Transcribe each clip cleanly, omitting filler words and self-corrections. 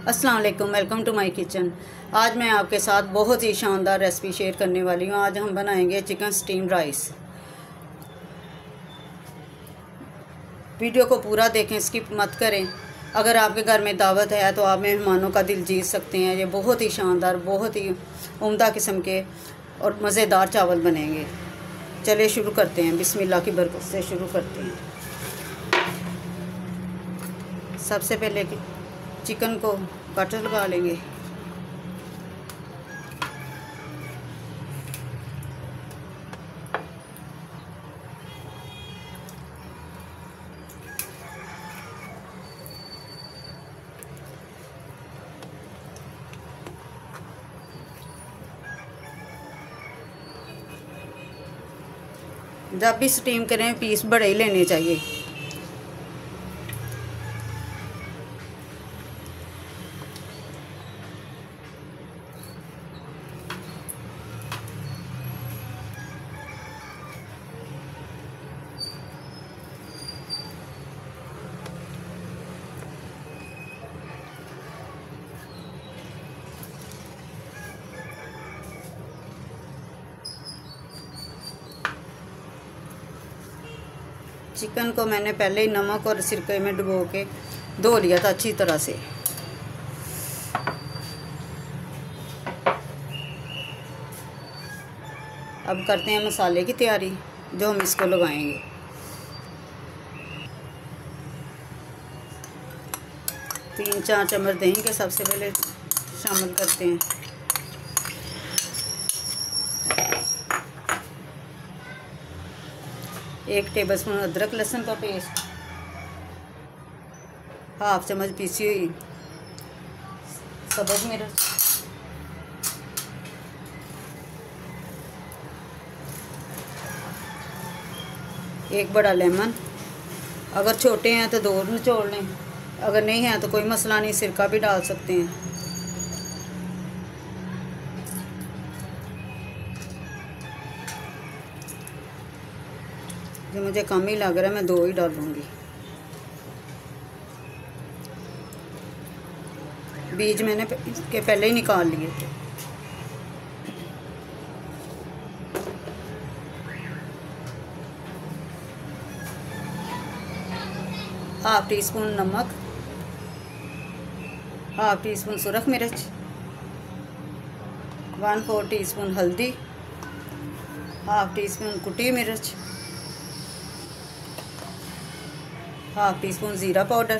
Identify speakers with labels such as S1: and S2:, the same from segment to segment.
S1: अस्सलाम वालेकुम, welcome to my kitchen. आज मैं आपके साथ बहुत ही शानदार रेसिपी शेयर करने वाली हूँ। आज हम बनाएंगे चिकन स्टीम राइस। वीडियो को पूरा देखें, स्किप मत करें। अगर आपके घर में दावत है तो आप मेहमानों का दिल जीत सकते हैं। ये बहुत ही शानदार, बहुत ही उम्दा किस्म के और मज़ेदार चावल बनेंगे। चलिए शुरू करते हैं। बिस्मिल्लाह की बरकत से शुरू करते हैं। सबसे पहले चिकन को कटर लगा लेंगे। जब भी स्टीम करें पीस बड़े ही लेने चाहिए। चिकन को मैंने पहले ही नमक और सिरके में डुबो के धो लिया था अच्छी तरह से। अब करते हैं मसाले की तैयारी जो हम इसको लगाएंगे। तीन चार चम्मच दही के सबसे पहले शामिल करते हैं। एक टेबलस्पून अदरक लहसुन का पेस्ट, हाफ चम्मच पीसी हुई सब्ज़ मिर्च, एक बड़ा लेमन। अगर छोटे हैं तो 2 निचोड़ लें, अगर नहीं है तो कोई मसला नहीं, सिरका भी डाल सकते हैं। जो मुझे कम ही लग रहा है मैं 2 ही डालूँगी। बीज मैंने इसके पहले ही निकाल लिए थे। हाफ टी स्पून नमक, हाफ टी स्पून सुरख मिर्च, 1/4 टीस्पून हल्दी, हाफ टी स्पून कुटी मिर्च, हाफ टी स्पून ज़ीरा पाउडर,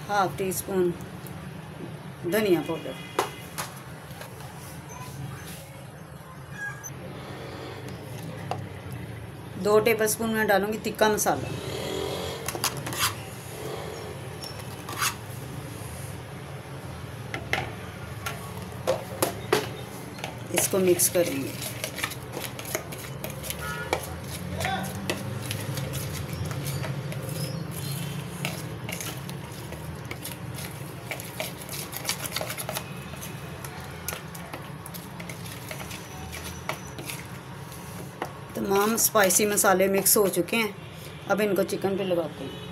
S1: हाफ टी स्पून धनिया पाउडर, दो टेबलस्पून मैं डालूंगी तिक्का मसाला। इसको मिक्स करेंगे। तमाम स्पाइसी मसाले मिक्स हो चुके हैं। अब इनको चिकन पे लगाते हैं।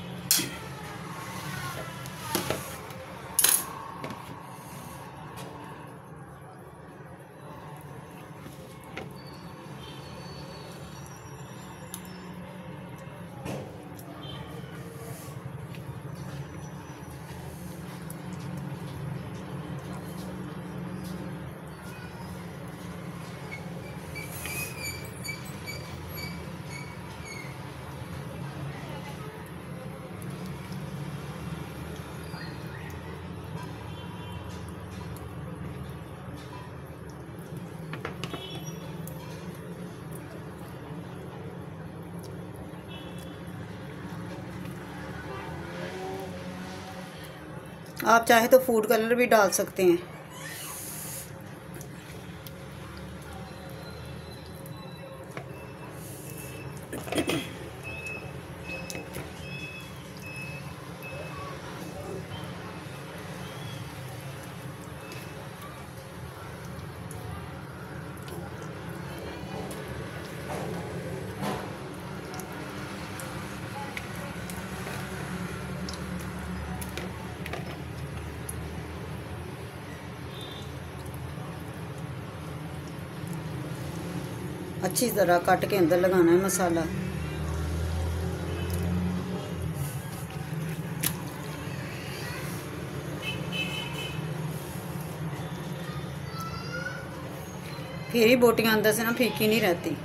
S1: आप चाहे तो फूड कलर भी डाल सकते हैं। अच्छी तरह काट के अंदर लगाना है मसाला। फिर ही बोटियाँ अंदर से ना फीकी नहीं रहती।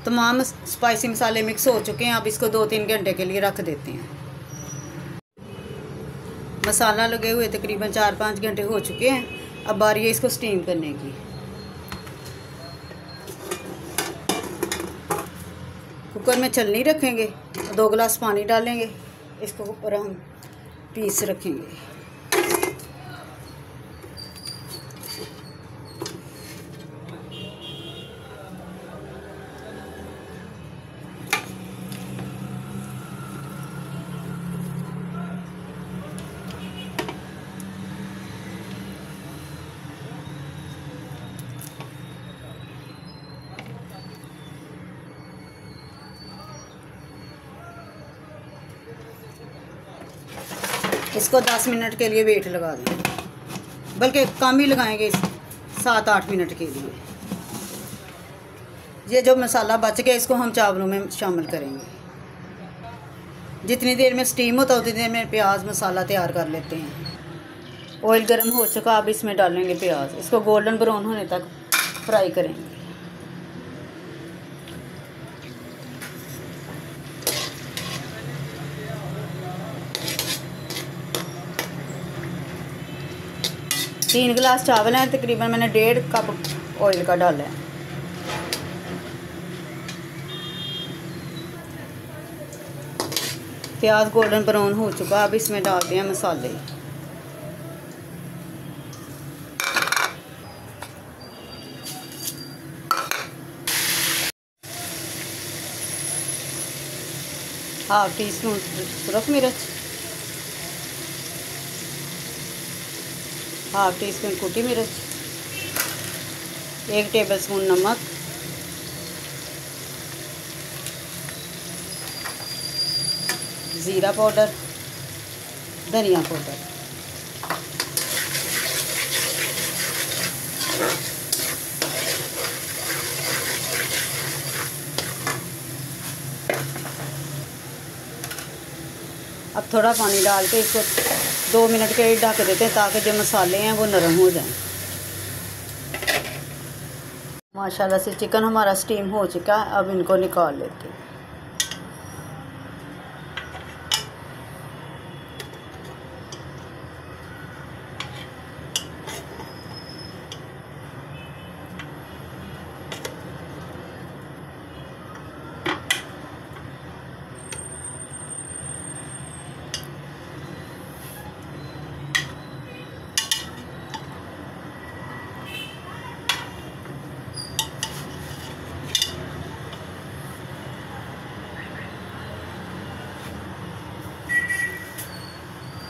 S1: तमाम स्पाइसी मसाले मिक्स हो चुके हैं। अब इसको 2-3 घंटे के लिए रख देते हैं। मसाला लगे हुए तकरीबन 4-5 घंटे हो चुके हैं। अब बारी है इसको स्टीम करने की। कुकर में छलनी रखेंगे, 2 गिलास पानी डालेंगे, इसको ऊपर हम पीस रखेंगे। इसको 10 मिनट के लिए वेट लगा दें, बल्कि कम ही लगाएंगे, 7-8 मिनट के लिए। ये जो मसाला बच गया इसको हम चावलों में शामिल करेंगे। जितनी देर में स्टीम होता है उतनी देर में प्याज मसाला तैयार कर लेते हैं। ऑयल गर्म हो चुका, अब इसमें डालेंगे प्याज। इसको गोल्डन ब्राउन होने तक फ्राई करेंगे। तीन गिलास चावल हैं, तकरीबन मैंने 1.5 कप ऑयल का डाला है। प्याज गोल्डन ब्राउन हो चुका, अब इसमें डालते हैं मसाले। ½ टीस्पून सुरख मिर्च, ½ टीस्पून कुटी मिर्च, 1 टेबलस्पून नमक, ज़ीरा पाउडर, धनिया पाउडर। अब थोड़ा पानी डाल के इसको 2 मिनट के लिए ढक देते हैं ताकि जो मसाले हैं वो नरम हो जाएं। माशाल्लाह से चिकन हमारा स्टीम हो चुका है। अब इनको निकाल लेते हैं।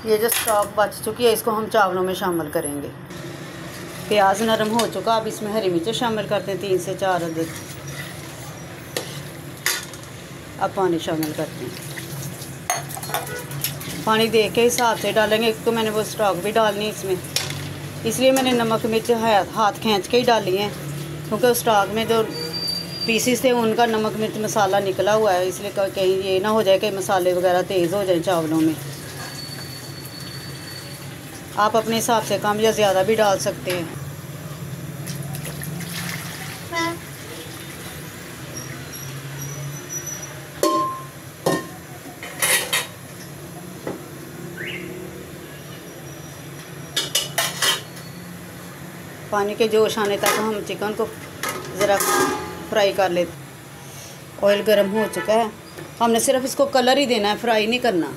S1: ये जो स्टॉक बच चुकी है इसको हम चावलों में शामिल करेंगे। प्याज नरम हो चुका, अब इसमें हरी मिर्च शामिल करते हैं 3 से 4 अदद। अब पानी शामिल करते हैं। पानी देख के हिसाब से डालेंगे, तो मैंने वो स्टॉक भी डालनी है इसमें, इसलिए मैंने नमक मिर्च हाथ खींच के ही डाली है, क्योंकि उस स्टॉक में जो पीसीस थे उनका नमक मिर्च मसाला निकला हुआ है, इसलिए कहीं ये ना हो जाए कि मसाले वगैरह तेज़ हो जाए चावलों में। आप अपने हिसाब से कम या ज़्यादा भी डाल सकते हैं। पानी के जोश आने तक हम चिकन को ज़रा फ्राई कर लेते। ऑयल गर्म हो चुका है, हमने सिर्फ इसको कलर ही देना है, फ्राई नहीं करना,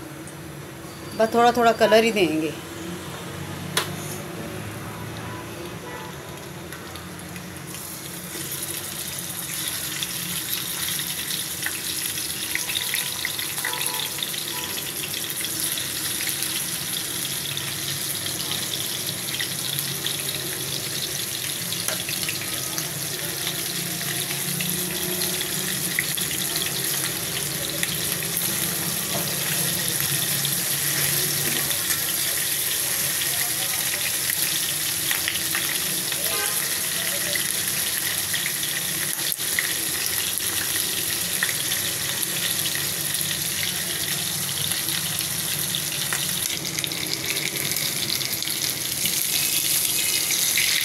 S1: बस थोड़ा थोड़ा कलर ही देंगे।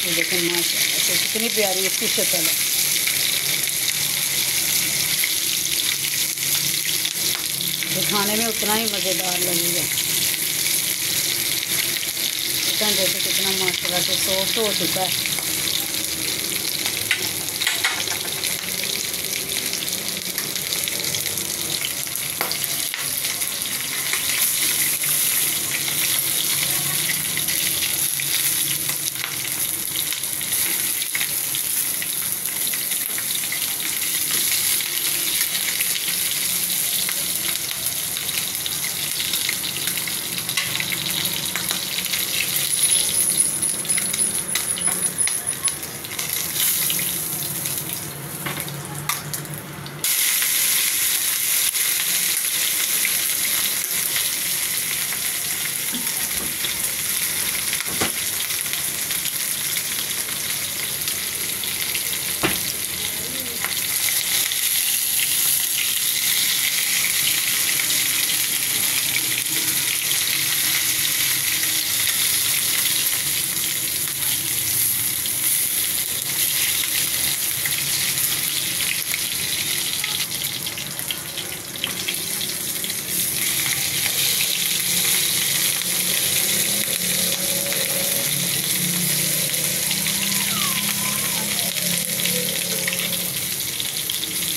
S1: ये देखें माशाल्लाह से कितनी प्यारी इसकी शक्ल है। ये खाने में उतना ही मज़ेदार लगेगा। चिकन देखो कितना माशाल्लाह से सॉफ्ट हो चुका है।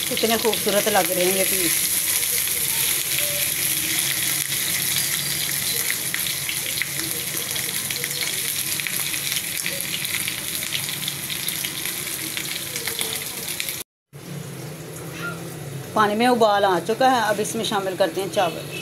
S1: कितने खूबसूरत लग रहे हैं ये पीस। पानी में उबाल आ चुका है। अब इसमें शामिल करते हैं चावल।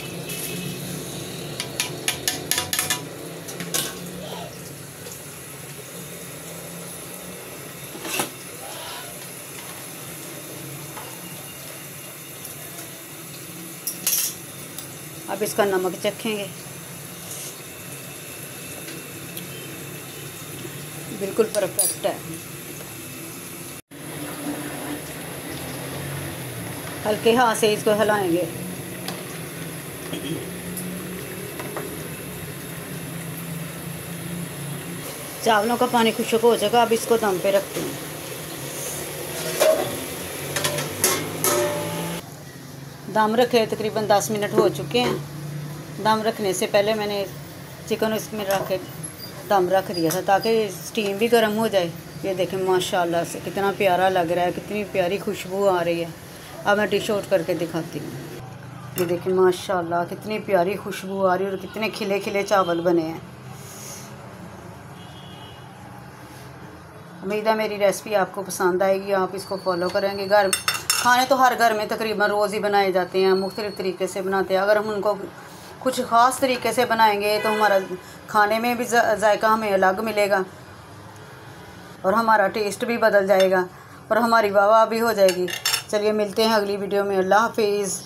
S1: अब इसका नमक चखेंगे। बिल्कुल परफेक्ट है। हल्के हाथ से इसको हिलाएंगे। चावलों का पानी खुश्क हो जाएगा। अब इसको दम पे रखते हैं। दम रखे तकरीबन 10 मिनट हो चुके हैं। दम रखने से पहले मैंने चिकन इसमें रख के दम रख दिया था ताकि स्टीम भी गर्म हो जाए। ये देखें माशाल्लाह से कितना प्यारा लग रहा है, कितनी प्यारी खुशबू आ रही है। अब मैं डिश आउट करके दिखाती हूँ। ये देखें माशाल्लाह कितनी प्यारी खुशबू आ रही है और कितने खिले खिले चावल बने हैं। उम्मीद है मेरी रेसिपी आपको पसंद आएगी, आप इसको फॉलो करेंगे। खाने तो हर घर में तकरीबन रोज़ ही बनाए जाते हैं, मुख्तलिफ़ तरीके से बनाते हैं। अगर हम उनको कुछ ख़ास तरीके से बनाएंगे तो हमारा खाने में भी जायका हमें अलग मिलेगा और हमारा टेस्ट भी बदल जाएगा और हमारी वाह वाह भी हो जाएगी। चलिए मिलते हैं अगली वीडियो में। अल्लाह हाफिज़।